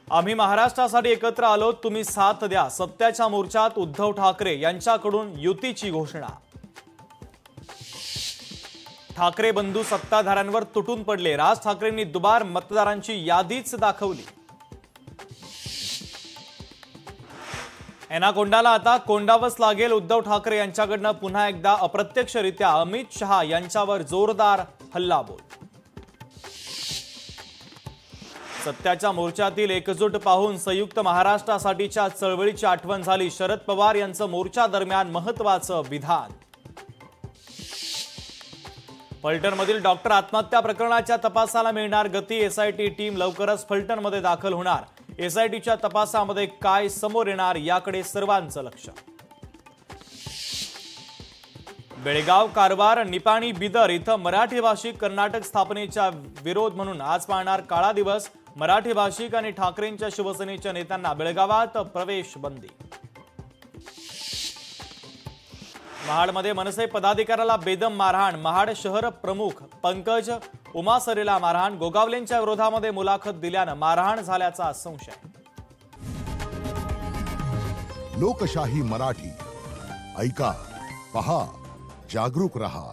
आम्ही महाराष्ट्रासाठी एकत्र आलो, तुम्ही साथ द्या। सत्याच्या मोर्चात उद्धव ठाकरे यांच्याकडून युतीची घोषणा। ठाकरे बंधू सत्ताधाऱ्यांवर तुटून पडले, राज ठाकरेंनी दुबार मतदारांची यादीच दाखवली। एनाकोंडाला आता कोंडावंच लागेल, उद्धव ठाकरे यांच्याकडनं पुन्हा एकदा अप्रत्यक्षरित्या अमित शहा यांच्यावर जोरदार हल्लाबोल। सत्याच्या मोर्चातील एकजूट पाहून संयुक्त महाराष्ट्रासाठीच्या चळवळीची आठवण झाली। शरद पवार यांचं मोर्चा दरम्यान महत्त्वाचं विधान। फलटणमधील डॉक्टर आत्महत्या प्रकरणाच्या तपासाला मिळणार गती, एसआयटी टीम लवकरच फलटणमध्ये दाखल होणार। एसआयटीच्या तपासामध्ये काय समोर येणार याकडे सर्वांचं लक्ष। बेळगाव, कारवार, निपाणी, बिदर इथं मराठी भाषिक कर्नाटक स्थापनेचा विरोध म्हणून आज पाळणार काळा दिवस। मराठी भाषिक आणि ठाकरेंच्या शिवसेनेच्या नेत्यांना बेळगावात प्रवेश बंदी। महाडमध्ये मनसे पदाधिकाऱ्याला बेदम मारहाण, महाड शहर प्रमुख पंकज उमासरेला मारहाण। गोगावलेंच्या विरोधामध्ये मुलाखत दिल्यानं मारहाण झाल्याचा संशय। लोकशाही मराठी ऐका, पहा, जागरूक रहा।